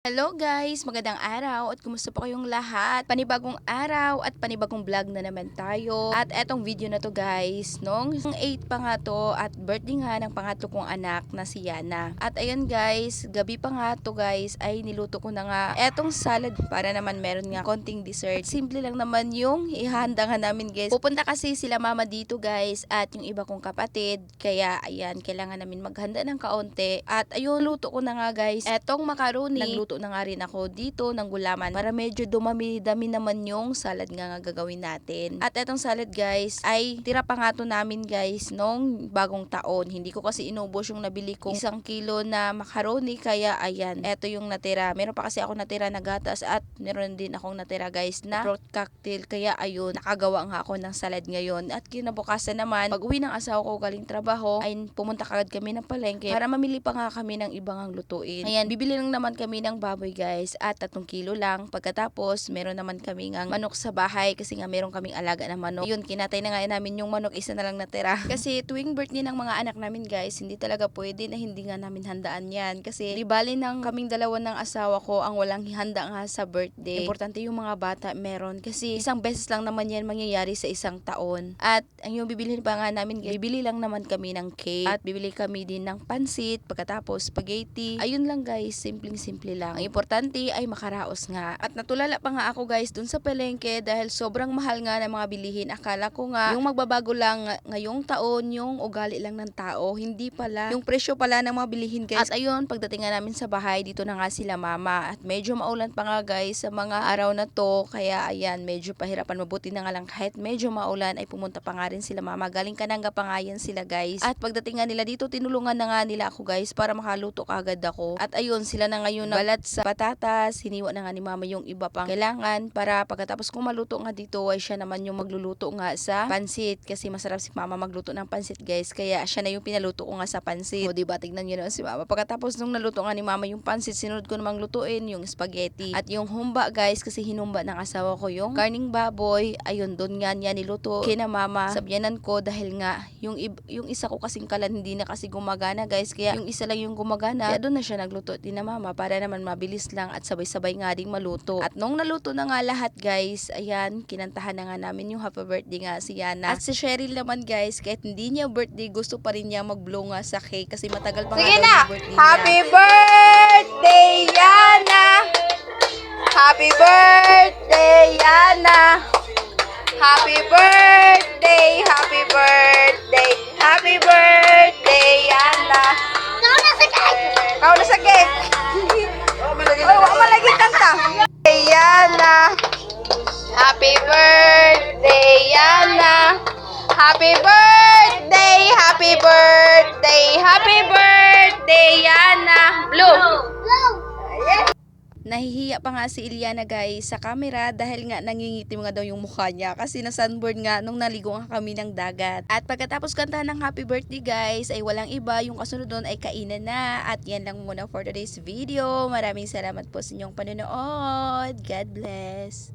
Hello guys! Magandang araw at kumusta po kayong lahat? Panibagong araw at panibagong vlog na naman tayo. At etong video na to guys, nung 8 pa nga to at birthday nga ng pangatlo kong anak na si Yana. At ayun guys, gabi pa nga to guys ay niluto ko na nga etong salad para naman meron nga konting dessert. Simple lang naman yung ihahanda nga namin guys. Pupunta kasi sila mama dito guys at yung iba kong kapatid. Kaya ayan, kailangan namin maghanda ng kaunti. At ayun, luto ko na nga guys etong macaroni. Nagluto na nga rin ako dito ng gulaman para medyo dumami-dami naman yung salad nga gagawin natin. At etong salad guys ay tira pa nga to namin guys nung bagong taon. Hindi ko kasi inubos yung nabili kong 1 kilo na macaroni kaya ayan, eto yung natira. Meron pa kasi ako natira na gatas at meron din akong natira guys na fruit cocktail kaya ayun, nakagawa nga ako ng salad ngayon. At kinabukasan naman, pag uwi ng asawa ko galing trabaho ay pumunta kagad kami ng palengke para mamili pa nga kami ng ibang lutuin. Ayan, bibili lang naman kami ng baboy guys at 3 kilo lang. Pagkatapos meron naman kami ng manok sa bahay kasi nga meron kaming alaga na manok. Yun, kinatay na nga namin yung manok, isa na lang natira. Kasi tuwing birthday ng mga anak namin guys, hindi talaga pwede na hindi nga namin handaan yan. Kasi di bali ng kaming dalawa ng asawa ko ang walang handa nga sa birthday. Importante yung mga bata meron kasi isang beses lang naman yan mangyayari sa isang taon. At ang yung bibilhin pa nga namin guys, bibili lang naman kami ng cake at bibili kami din ng pansit, pagkatapos spaghetti. Ayun lang guys, simpleng-simple lang. Ang importante ay makaraos nga. At natulala pa nga ako guys dun sa palengke dahil sobrang mahal nga ng mga bilihin. Akala ko nga yung magbabago lang ngayong taon yung ugali lang ng tao. Hindi pala. Yung presyo pala ng mga bilihin guys. At ayun, pagdating nga namin sa bahay, dito na nga sila mama. At medyo maulan pa nga guys sa mga araw na to. Kaya ayan, medyo pahirapan. Mabuti na nga lang kahit medyo maulan ay pumunta pa nga rin sila mama. Galing Kananga pa nga yan sila guys. At pagdating nga nila dito, tinulungan na nga nila ako guys para makaluto kagad ako. At ayun, sila na ngayon balat sa patatas, hiniwa na nga ni mama yung iba pang kailangan para pagkatapos kung maluto nga dito ay siya naman yung magluluto nga sa pansit kasi masarap si mama magluto ng pansit guys, kaya siya na yung pinaluto ko nga sa pansit. O diba, tignan nyo naman si mama. Pagkatapos nung naluto nga ni mama yung pansit, sinunod ko namang lutuin yung spaghetti at yung humba guys kasi hinumba ng asawa ko yung karning baboy. Ayun, doon nga niya niluto kina mama. Sabyanan ko dahil nga yung isa ko kasing kalan hindi na kasi gumagana guys, kaya yung isa lang yung gumagana, kaya doon na siya nagluto din na mama para naman mabilis lang at sabay-sabay nga ding maluto. At nung naluto na nga lahat guys, ayan, kinantahan na nga namin yung happy birthday nga si Yana. At si Cheryl naman guys, kahit hindi niya birthday, gusto pa rin niya mag-blow nga sa cake kasi matagal pa nga daw yung birthday niya. Happy birthday, Yana! Happy birthday, Yana! Happy birthday, happy birthday, happy birthday, Yana! Kau na sa cake! Oy, wala malagi kanta! Yana! Happy birthday, Yana! Happy birthday, happy birthday, happy birthday, Yana! Blue! Nahihiya pa nga si Iliana guys sa camera dahil nga nangingitim nga daw yung mukha niya kasi na-sunburn nga nung naligo nga kami ng dagat. At pagkatapos kantahan ng happy birthday guys ay walang iba, yung kasunod doon ay kainan na. At yan lang muna for today's video. Maraming salamat po sa inyong panonood. God bless!